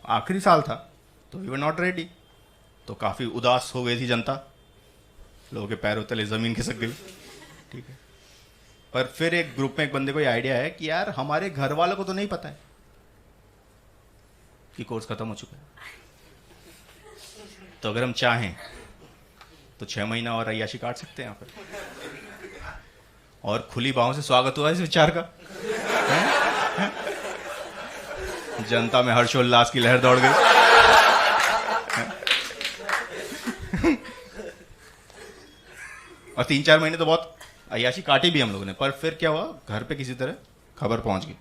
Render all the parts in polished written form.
आखिरी साल था तो वी वर नॉट रेडी, तो काफ़ी उदास हो गई थी जनता, लोगों के पैरों तले ज़मीन खिसक गई। ठीक है, पर फिर एक ग्रुप में एक बंदे को ये आइडिया है कि यार हमारे घर वालों को तो नहीं पता है कि कोर्स खत्म हो चुका है, तो अगर हम चाहें तो 6 महीना और अय्याशी काट सकते हैं यहाँ पर। और खुली बाहों से स्वागत हुआ इस विचार का। जनता में हर्षोल्लास की लहर दौड़ गई। और 3-4 महीने तो बहुत अय्याशी काटी भी हम लोगों ने, पर फिर क्या हुआ, घर पे किसी तरह खबर पहुंच गई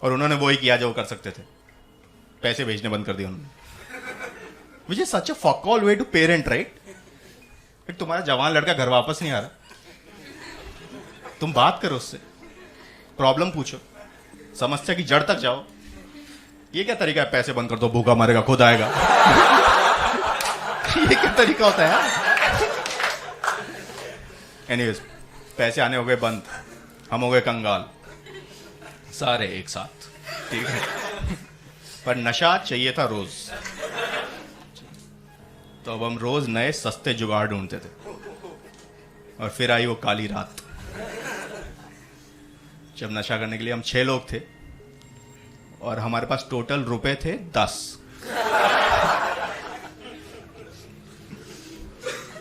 और उन्होंने वही किया जो वो कर सकते थे, पैसे भेजने बंद कर दिए उन्होंने। Which is such a fuck all way to parent, right? तुम्हारा जवान लड़का घर वापस नहीं आ रहा, तुम बात करो उससे, प्रॉब्लम पूछो, समस्या की जड़ तक जाओ। ये क्या तरीका है, पैसे बंद कर दो, भूखा मरेगा खुद आएगा। ये क्या तरीका होता है यार? एनीवेज, पैसे आने हो गए बंद, हम हो गए कंगाल, सारे एक साथ। ठीक है, पर नशा चाहिए था रोज, तो अब हम रोज नए सस्ते जुगाड़ ढूंढते थे। और फिर आई वो काली रात, जब नशा करने के लिए हम 6 लोग थे और हमारे पास टोटल रुपए थे 10।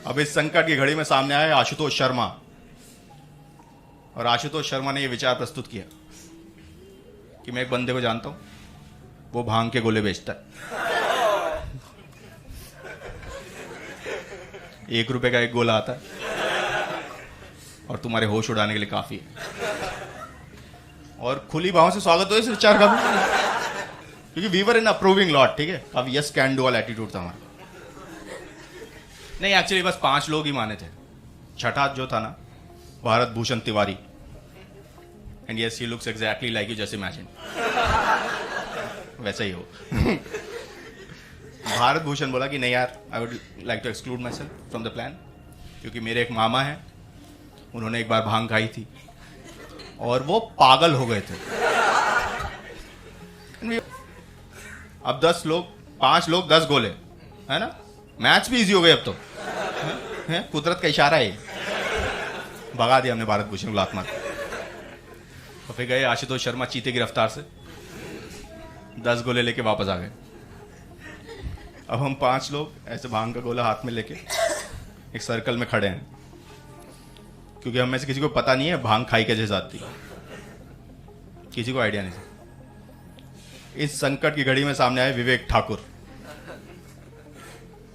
अब इस संकट की घड़ी में सामने आए आशुतोष शर्मा, और आशुतोष शर्मा ने यह विचार प्रस्तुत किया कि मैं एक बंदे को जानता हूं, वो भांग के गोले बेचता है, 1 रुपए का एक गोला आता है और तुम्हारे होश उड़ाने के लिए काफी है। और खुली बाहों से स्वागत हो इस विचार का भी, क्योंकि we were in approving lot. ठीक है, अब यस कैन डू वाला एटीट्यूड था हमारा। नहीं, एक्चुअली बस 5 लोग ही माने थे। छठा जो था ना, Bharat Bhushan Tiwari, and yes he looks exactly like you just imagine, वैसा ही हो। भारत भूषण बोला कि नहीं यार, I would like to exclude myself from the plan, क्योंकि मेरे एक मामा हैं, उन्होंने एक बार भांग खाई थी और वो पागल हो गए थे। अब 10 लोग, 5 लोग 10 गोले, है ना? मैच भी इजी हो गए अब तो, है? कुदरत का इशारा है। भगा दिया हमने भारत भूषण को लात मार। और फिर गए आशुतोष शर्मा चीते की रफ्तार से 10 गोले लेके वापस आ गए। अब हम 5 लोग ऐसे भांग का गोला हाथ में लेके एक सर्कल में खड़े हैं, क्योंकि हम में से किसी को पता नहीं है भांग खाई कैसे जाती, किसी को आइडिया नहीं था। इस संकट की घड़ी में सामने आए विवेक ठाकुर।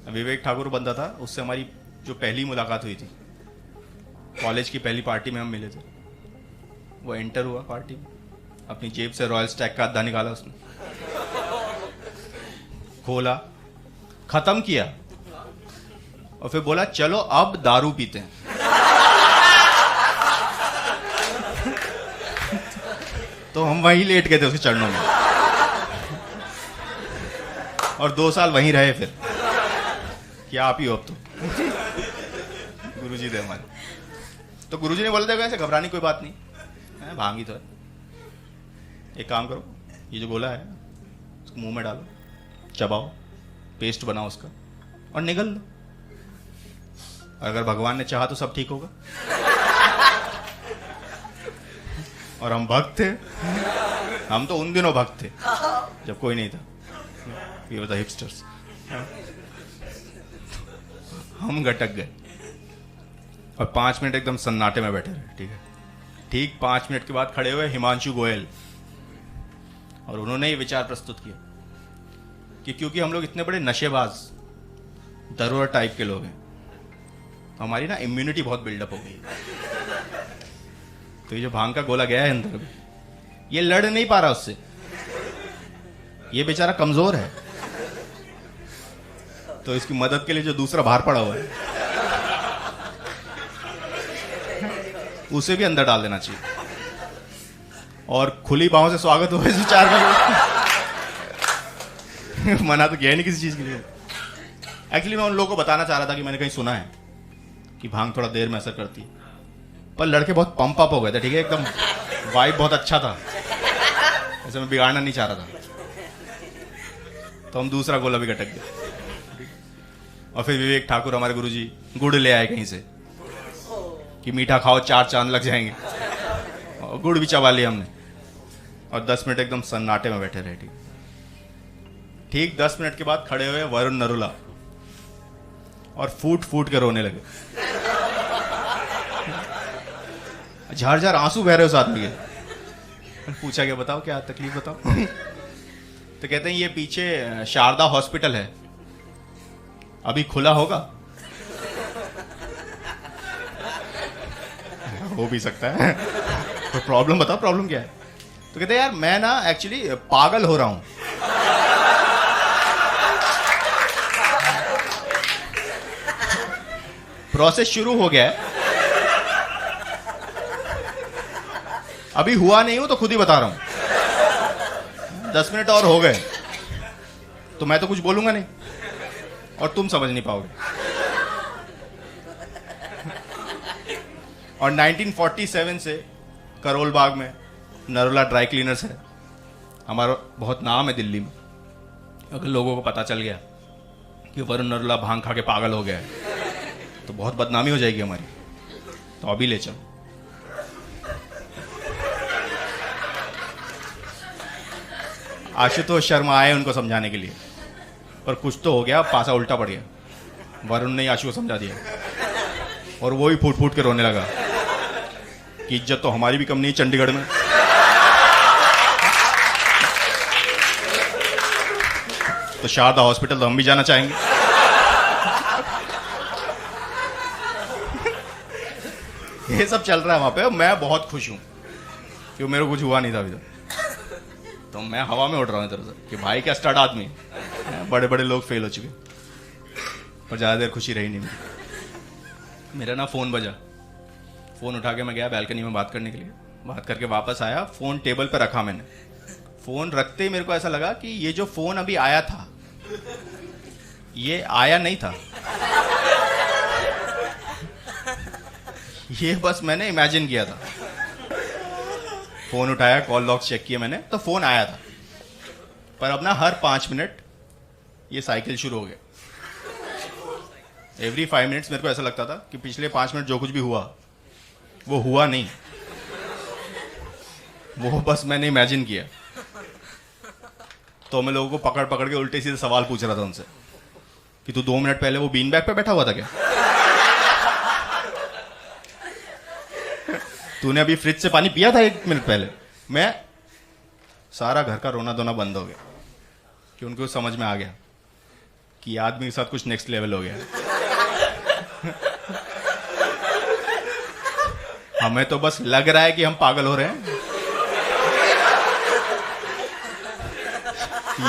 विवेक ठाकुर बंदा था, उससे हमारी जो पहली मुलाकात हुई थी, कॉलेज की पहली पार्टी में हम मिले थे। वो एंटर हुआ पार्टी में, अपनी जेब से रॉयल स्टैग का अद्धा निकाला उसने, खोला, खत्म किया और फिर बोला चलो अब दारू पीते हैं। तो हम वहीं लेट गए थे उसके चरणों में और 2 साल वहीं रहे। फिर क्या आप ही हो अब तो। गुरुजी थे हमारे, तो गुरुजी ने बोला था ऐसे घबराने कोई बात नहीं है, भांग ही तो है। एक काम करो, ये जो गोला है उसको मुंह में डालो, चबाओ, पेस्ट बनाओ उसका और निगल लो। और अगर भगवान ने चाहा तो सब ठीक होगा। और हम भक्त थे, हम तो उन दिनों भक्त थे जब कोई नहीं था, ये होता हिपस्टर्स। हम गटक गए और 5 मिनट एकदम सन्नाटे में बैठे रहे। ठीक है, ठीक 5 मिनट के बाद खड़े हुए हिमांशु गोयल, और उन्होंने ये विचार प्रस्तुत किया कि क्योंकि हम लोग इतने बड़े नशेबाज दरोरा टाइप के लोग हैं, तो हमारी ना इम्यूनिटी बहुत बिल्डअप हो गई। तो ये जो भांग का गोला गया है अंदर में, ये लड़ नहीं पा रहा उससे, ये बेचारा कमजोर है, तो इसकी मदद के लिए जो दूसरा बाहर पड़ा हुआ है उसे भी अंदर डाल देना चाहिए। और खुली बाहों से स्वागत हो इस विचार का। मना तो किया ही नहीं किसी चीज के लिए। एक्चुअली मैं उन लोगों को बताना चाह रहा था कि मैंने कहीं सुना है कि भांग थोड़ा देर में असर करती है, पर लड़के बहुत पंप अप हो गए थे। ठीक है, एकदम वाइब बहुत अच्छा था, ऐसे मैं बिगाड़ना नहीं चाह रहा था। तो हम दूसरा गोला भी गटक गया। और फिर विवेक ठाकुर हमारे गुरुजी गुड़ ले आए कहीं से कि मीठा खाओ 4 चांद लग जाएंगे, और गुड़ भी चबा लिया हमने। और 10 मिनट एकदम सन्नाटे में बैठे रहे। ठीक 10 मिनट के बाद खड़े हुए वरुण नरुला और फूट फूट के रोने लगे। झार आंसू बह रहे उस आदमी के। पूछा क्या बताओ क्या तकलीफ बताओ। तो कहते हैं ये पीछे शारदा हॉस्पिटल है, अभी खुला होगा। हो भी सकता है। तो प्रॉब्लम बताओ, प्रॉब्लम क्या है? तो कहते हैं यार मैं ना एक्चुअली पागल हो रहा हूं। प्रोसेस शुरू हो गया है, अभी हुआ नहीं हूं तो खुद ही बता रहा हूं। 10 मिनट और हो गए तो मैं तो कुछ बोलूंगा नहीं और तुम समझ नहीं पाओगे। और 1947 से करोल बाग में नरुला ड्राई क्लीनर्स है, हमारा बहुत नाम है दिल्ली में। अगर लोगों को पता चल गया कि वरुण नरुला भांग खा के पागल हो गया है तो बहुत बदनामी हो जाएगी हमारी। तो अभी ले चलो। आशुतोष शर्मा आए उनको समझाने के लिए, पर कुछ तो हो गया, पासा उल्टा पड़ गया। वरुण ने आशु को समझा दिया और वो ही फूट फूट के रोने लगा कि इज्जत तो हमारी भी कम नहीं चंडीगढ़ में। तो शारदा हॉस्पिटल तो हम भी जाना चाहेंगे। ये सब चल रहा है वहां पे। मैं बहुत खुश हूं क्योंकि मेरे को कुछ हुआ नहीं था अभी तक। तो मैं हवा में उड़ रहा हूं इधर उधर कि भाई क्या स्टार्ट आदमी, बड़े बड़े लोग फेल हो चुके, पर ज्यादा देर खुशी रही नहीं मेरी। मेरा ना फोन बजा, फोन उठा के मैं गया बैल्कनी में बात करने के लिए। बात करके वापस आया, फोन टेबल पर रखा मैंने। फोन रखते ही मेरे को ऐसा लगा कि ये जो फोन अभी आया था ये आया नहीं था, ये बस मैंने इमेजिन किया था। फोन उठाया, कॉल लॉग चेक किया मैंने, तो फोन आया था। पर अब ना हर 5 मिनट ये साइकिल शुरू हो गया। एवरी 5 मिनट्स मेरे को ऐसा लगता था कि पिछले 5 मिनट जो कुछ भी हुआ वो हुआ नहीं, वो बस मैंने इमेजिन किया। तो मैं लोगों को पकड़ पकड़ के उल्टे सीधे सवाल पूछ रहा था उनसे कि तू 2 मिनट पहले वो बीन बैग पे बैठा हुआ था क्या? तूने अभी फ्रिज से पानी पिया था 1 मिनट पहले? मैं सारा घर का रोना धोना बंद हो गया कि उनको समझ में आ गया कि आदमी के साथ कुछ नेक्स्ट लेवल हो गया। हमें तो बस लग रहा है कि हम पागल हो रहे हैं,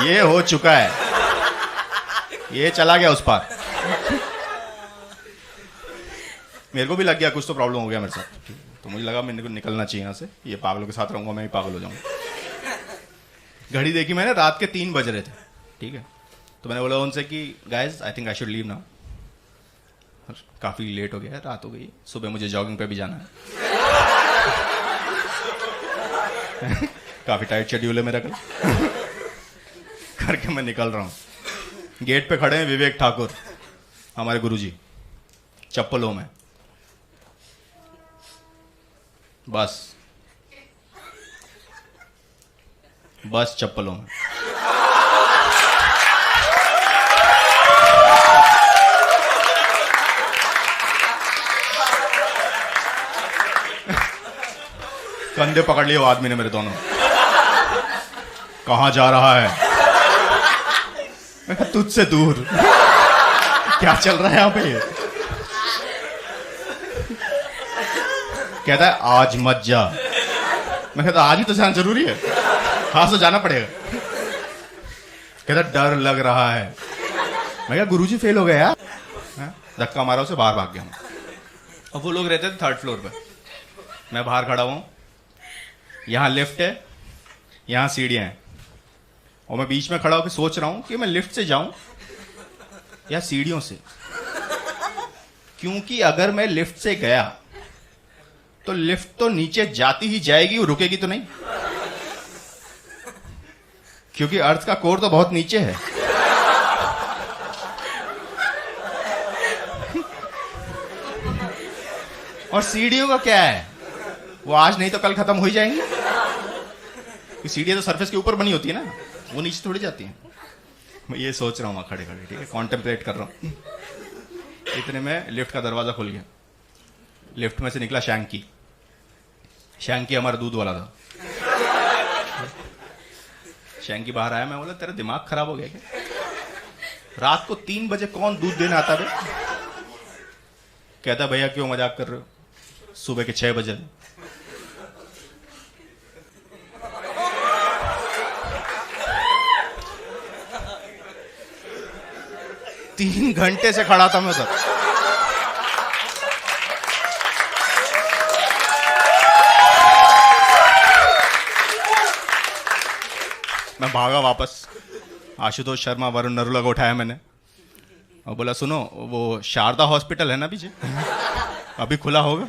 ये हो चुका है, ये चला गया उस पार। मेरे को भी लग गया कुछ तो प्रॉब्लम हो गया मेरे साथ। तो मुझे लगा मेरे को निकलना चाहिए यहाँ से, ये पागलों के साथ रहूंगा मैं भी पागल हो जाऊंगा। घड़ी देखी मैंने, रात के 3 बज रहे थे। ठीक है, तो मैंने बोला उनसे कि guys I think I should leave now, काफी लेट हो गया है, रात हो गई, सुबह मुझे जॉगिंग पे भी जाना है। काफी टाइट शेड्यूल है मेरा कल। करके मैं निकल रहा हूं। गेट पे खड़े हैं विवेक ठाकुर हमारे गुरुजी, चप्पलों में। बस चप्पलों में। कंधे पकड़ लिए वो आदमी ने मेरे दोनों। कहां जा रहा है? मैं कहा तुझसे दूर। क्या चल रहा है यहां पे? कहता है आज मत जा। मैं कहता आज ही तो जाना जरूरी है, हाथ से जाना पड़ेगा। कहता डर लग रहा है। मैं कहा गुरुजी फेल हो गए यार। धक्का मारा, उसे बाहर भाग गया। अब वो लोग रहते थे 3rd फ्लोर पे, मैं बाहर खड़ा हूं। यहां लिफ्ट है, यहां सीढ़ियां हैं, और मैं बीच में खड़ा होकर सोच रहा हूं कि मैं लिफ्ट से जाऊं या सीढ़ियों से, क्योंकि अगर मैं लिफ्ट से गया तो लिफ्ट तो नीचे जाती ही जाएगी, वो रुकेगी तो नहीं, क्योंकि अर्थ का कोर तो बहुत नीचे है। और सीढ़ियों का क्या है, वो आज नहीं तो कल खत्म हो ही जाएंगी। सीढ़ियां तो सरफेस के ऊपर बनी होती है ना, वो नीचे थोड़ी जाती हैं। मैं ये सोच रहा हूँ वहां खड़े खड़े, ठीक है, कॉन्टेम्पलेट कर रहा हूँ। इतने में लिफ्ट का दरवाजा खुल गया, लिफ्ट में से निकला शैंकी। शैंकी हमारा दूध वाला था। शैंकी बाहर आया, मैं बोला तेरा दिमाग खराब हो गया क्या, रात को 3 बजे कौन दूध देने आता है? कहता भैया क्यों मजाक कर रहे हो, सुबह के 6 बजे। तीन घंटे से खड़ा था मैं उधर। मैं भागा वापस, आशुतोष शर्मा, वरुण नरुला को उठाया मैंने और बोला सुनो, वो शारदा हॉस्पिटल है ना पीछे, अभी खुला होगा?